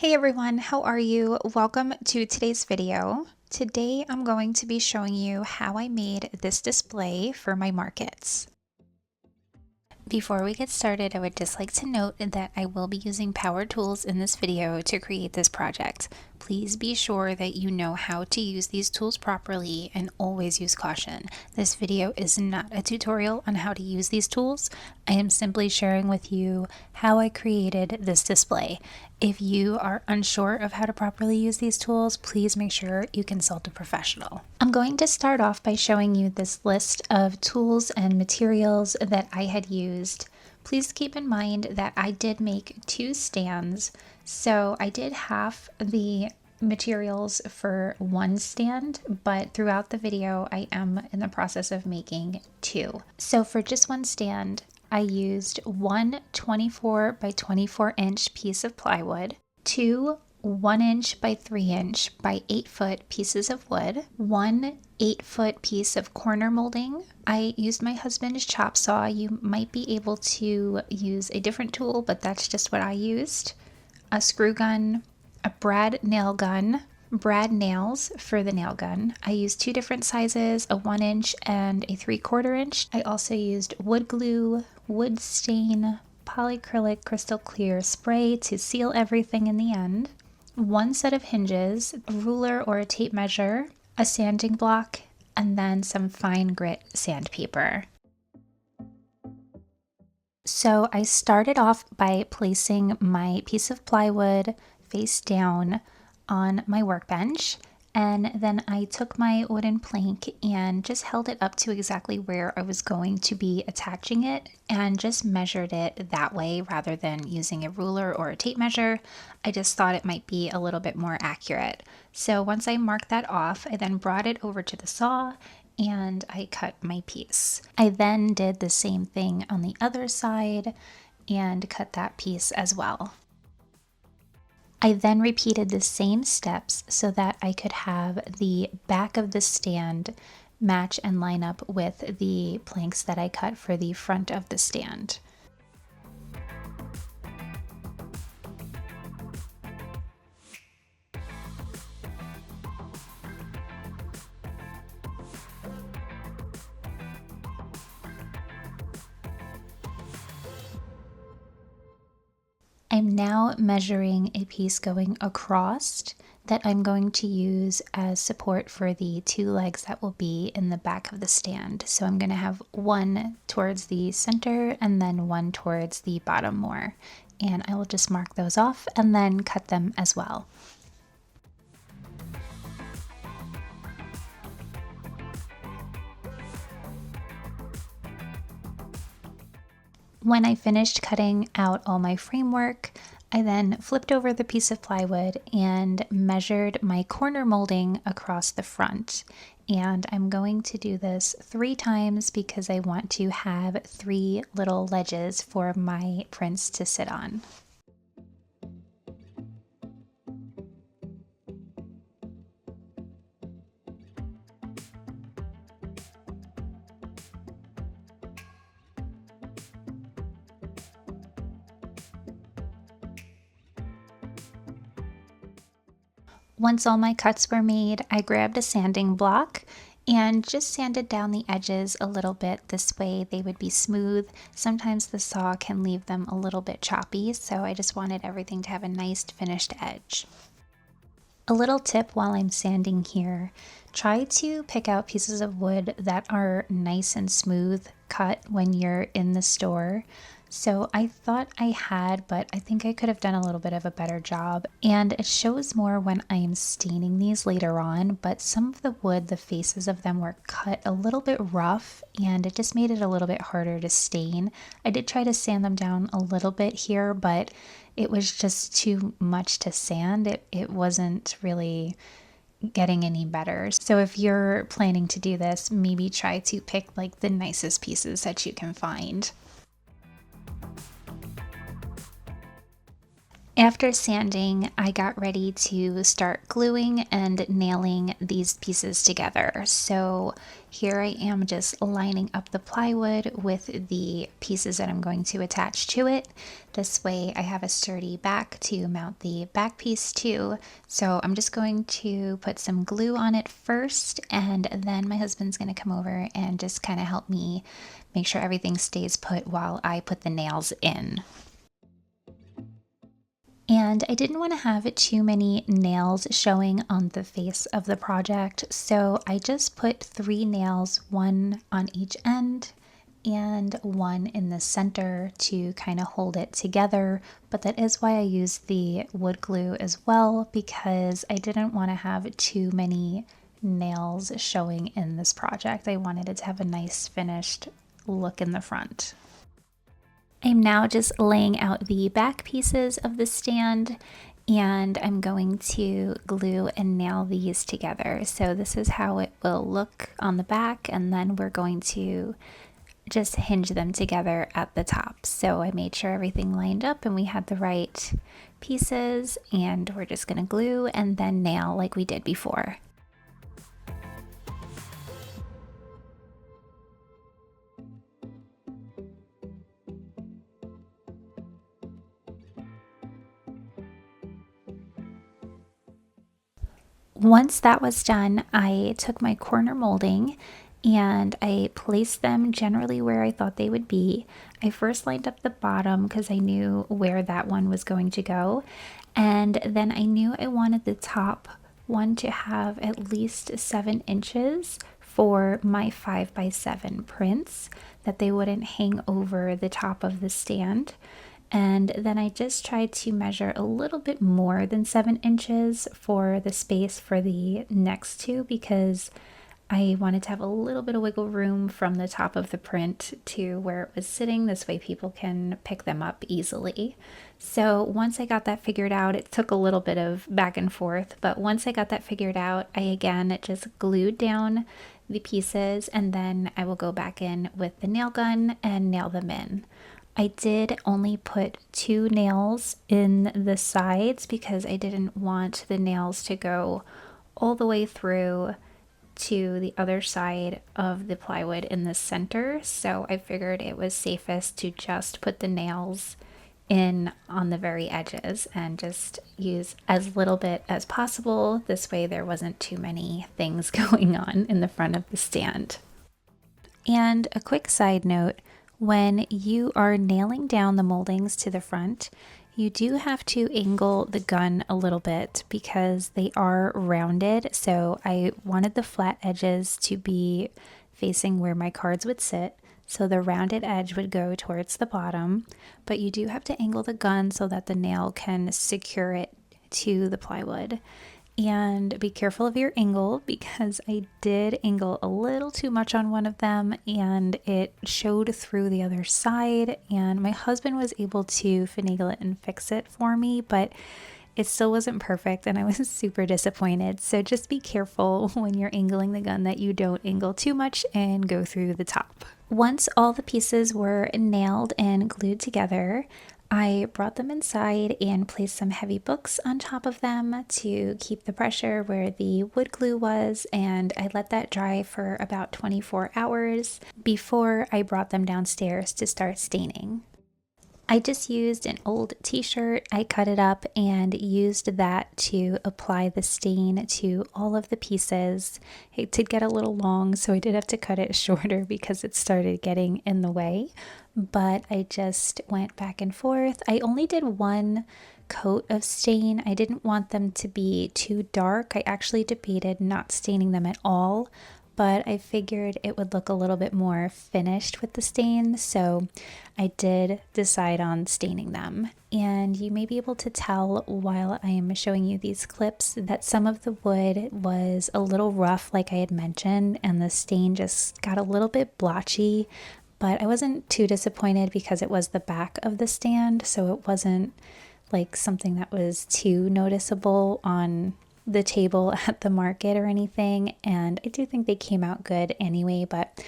Hey everyone, how are you? Welcome to today's video. Today I'm going to be showing you how I made this display for my markets. Before we get started, I would just like to note that I will be using power tools in this video to create this project. Please be sure that you know how to use these tools properly and always use caution. This video is not a tutorial on how to use these tools. I am simply sharing with you how I created this display. If you are unsure of how to properly use these tools, please make sure you consult a professional. I'm going to start off by showing you this list of tools and materials that I had used. Please keep in mind that I did make 2 stands, so I did half the materials for 1 stand, but throughout the video I am in the process of making 2. So for just 1 stand, I used one 24 by 24 inch piece of plywood, 2 1 inch by 3 inch by 8 foot pieces of wood, 1 8-foot piece of corner molding. I used my husband's chop saw. You might be able to use a different tool, but that's just what I used. A screw gun, a brad nail gun, brad nails for the nail gun. I used 2 different sizes, a 1 inch and a 3/4 inch. I also used wood glue, wood stain, polyacrylic crystal clear spray to seal everything in the end, 1 set of hinges, a ruler or a tape measure, a sanding block, and then some fine grit sandpaper. So I started off by placing my piece of plywood face down on my workbench, and then I took my wooden plank and just held it up to exactly where I was going to be attaching it and just measured it that way rather than using a ruler or a tape measure. I just thought it might be a little bit more accurate. So once I marked that off, I then brought it over to the saw and I cut my piece. I then did the same thing on the other side and cut that piece as well. I then repeated the same steps so that I could have the back of the stand match and line up with the planks that I cut for the front of the stand. I'm now measuring a piece going across that I'm going to use as support for the 2 legs that will be in the back of the stand. So I'm going to have one towards the center and then one towards the bottom more. And I will just mark those off and then cut them as well. When I finished cutting out all my framework, I then flipped over the piece of plywood and measured my corner molding across the front. And I'm going to do this 3 times because I want to have 3 little ledges for my prints to sit on. Once all my cuts were made, I grabbed a sanding block and just sanded down the edges a little bit. This way they would be smooth. Sometimes the saw can leave them a little bit choppy, so I just wanted everything to have a nice finished edge. A little tip while I'm sanding here, try to pick out pieces of wood that are nice and smooth cut when you're in the store. So I thought I had, but I think I could have done a little bit of a better job. And it shows more when I'm staining these later on, but some of the wood, the faces of them were cut a little bit rough and it just made it a little bit harder to stain. I did try to sand them down a little bit here, but it was just too much to sand. It wasn't really getting any better. So if you're planning to do this, maybe try to pick like the nicest pieces that you can find. After sanding, I got ready to start gluing and nailing these pieces together. So here I am just lining up the plywood with the pieces that I'm going to attach to it. This way I have a sturdy back to mount the back piece to. So I'm just going to put some glue on it first, and then my husband's going to come over and just kind of help me make sure everything stays put while I put the nails in. And I didn't want to have too many nails showing on the face of the project, so I just put 3 nails, one on each end and one in the center to kind of hold it together. But that is why I used the wood glue as well, because I didn't want to have too many nails showing in this project. I wanted it to have a nice finished look in the front. I'm now just laying out the back pieces of the stand, and I'm going to glue and nail these together. So this is how it will look on the back, and then we're going to just hinge them together at the top. So I made sure everything lined up and we had the right pieces, and we're just going to glue and then nail like we did before. Once that was done, I took my corner molding and I placed them generally where I thought they would be. I first lined up the bottom because I knew where that one was going to go, and then I knew I wanted the top one to have at least 7 inches for my 5x7 prints, that they wouldn't hang over the top of the stand. And then I just tried to measure a little bit more than 7 inches for the space for the next two, because I wanted to have a little bit of wiggle room from the top of the print to where it was sitting. This way people can pick them up easily. So once I got that figured out, it took a little bit of back and forth, but once I got that figured out, I again just glued down the pieces, and then I will go back in with the nail gun and nail them in. I did only put 2 nails in the sides because I didn't want the nails to go all the way through to the other side of the plywood in the center. So I figured it was safest to just put the nails in on the very edges and just use as little bit as possible. This way there wasn't too many things going on in the front of the stand. And a quick side note, when you are nailing down the moldings to the front, you do have to angle the gun a little bit because they are rounded. So I wanted the flat edges to be facing where my cards would sit, so the rounded edge would go towards the bottom, but you do have to angle the gun so that the nail can secure it to the plywood. And be careful of your angle, because I did angle a little too much on one of them and it showed through the other side, and my husband was able to finagle it and fix it for me, but it still wasn't perfect and I was super disappointed. So just be careful when you're angling the gun that you don't angle too much and go through the top. Once all the pieces were nailed and glued together, I brought them inside and placed some heavy books on top of them to keep the pressure where the wood glue was, and I let that dry for about 24 hours before I brought them downstairs to start staining. I just used an old t-shirt, I cut it up and used that to apply the stain to all of the pieces. It did get a little long, so I did have to cut it shorter because it started getting in the way, but I just went back and forth. I only did 1 coat of stain. I didn't want them to be too dark. I actually debated not staining them at all, but I figured it would look a little bit more finished with the stain, so I did decide on staining them. And you may be able to tell while I am showing you these clips that some of the wood was a little rough, like I had mentioned, and the stain just got a little bit blotchy, but I wasn't too disappointed because it was the back of the stand, so it wasn't like something that was too noticeable on the table at the market or anything. And I do think they came out good anyway, but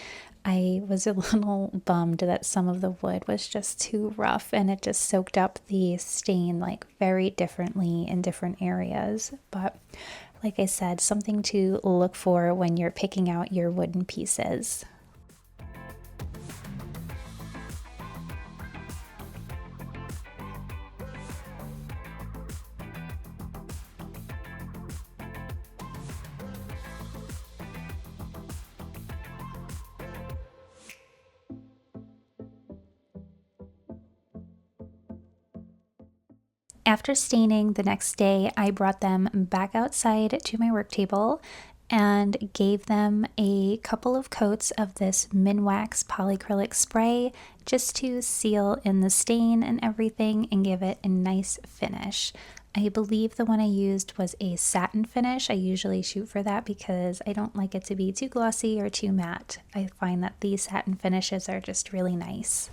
I was a little bummed that some of the wood was just too rough and it just soaked up the stain like very differently in different areas. But like I said, something to look for when you're picking out your wooden pieces. After staining the next day, I brought them back outside to my work table and gave them a couple of coats of this Minwax polyacrylic spray just to seal in the stain and everything and give it a nice finish. I believe the one I used was a satin finish. I usually shoot for that because I don't like it to be too glossy or too matte. I find that these satin finishes are just really nice.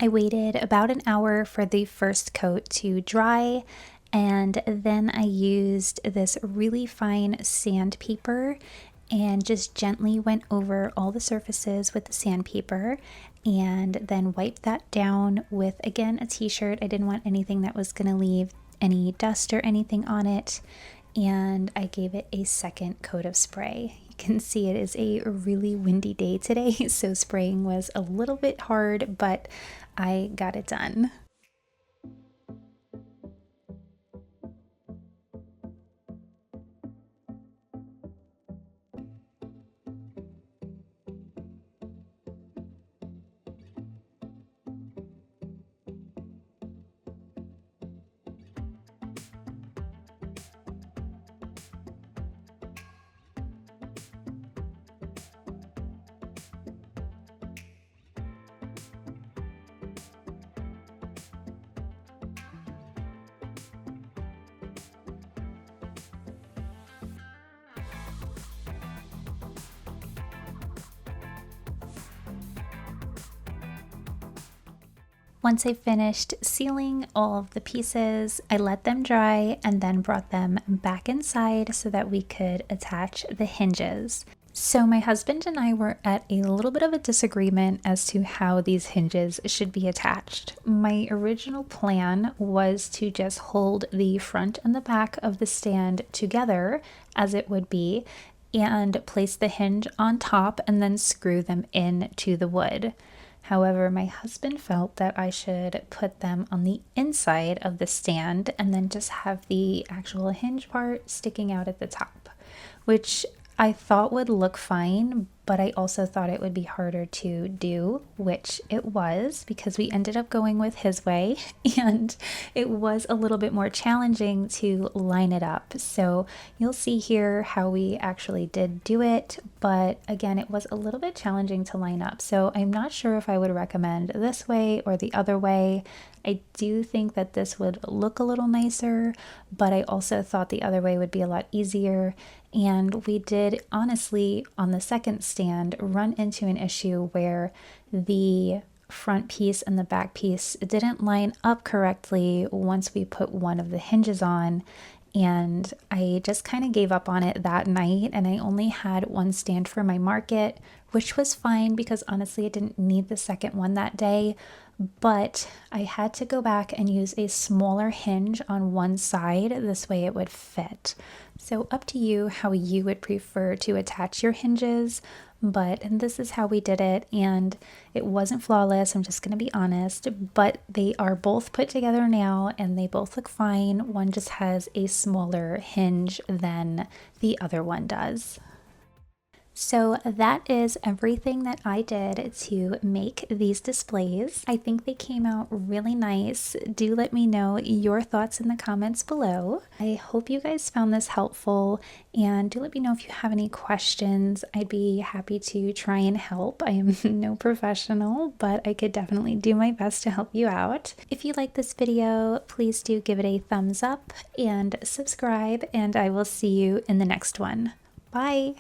I waited about an hour for the first coat to dry, and then I used this really fine sandpaper and just gently went over all the surfaces with the sandpaper and then wiped that down with, again, a t-shirt. I didn't want anything that was going to leave any dust or anything on it, and I gave it a second coat of spray. You can see it is a really windy day today, so spraying was a little bit hard, but I got it done. Once I finished sealing all of the pieces, I let them dry and then brought them back inside so that we could attach the hinges. So my husband and I were at a little bit of a disagreement as to how these hinges should be attached. My original plan was to just hold the front and the back of the stand together as it would be and place the hinge on top and then screw them into the wood. However, my husband felt that I should put them on the inside of the stand and then just have the actual hinge part sticking out at the top, which I thought would look fine, but I also thought it would be harder to do, which it was, because we ended up going with his way and it was a little bit more challenging to line it up. So you'll see here how we actually did do it, but again, it was a little bit challenging to line up. So I'm not sure if I would recommend this way or the other way. I do think that this would look a little nicer, but I also thought the other way would be a lot easier. And we did, honestly, on the second stand, run into an issue where the front piece and the back piece didn't line up correctly once we put one of the hinges on. And I just kind of gave up on it that night, and I only had one stand for my market, which was fine because honestly I didn't need the second one that day, but I had to go back and use a smaller hinge on one side. This way it would fit. So up to you how you would prefer to attach your hinges, but this is how we did it, and it wasn't flawless, I'm just going to be honest, but they are both put together now and they both look fine. One just has a smaller hinge than the other one does. So that is everything that I did to make these displays. I think they came out really nice. Do let me know your thoughts in the comments below. I hope you guys found this helpful, and do let me know if you have any questions. I'd be happy to try and help. I am no professional, but I could definitely do my best to help you out. If you like this video, please do give it a thumbs up and subscribe, and I will see you in the next one. Bye!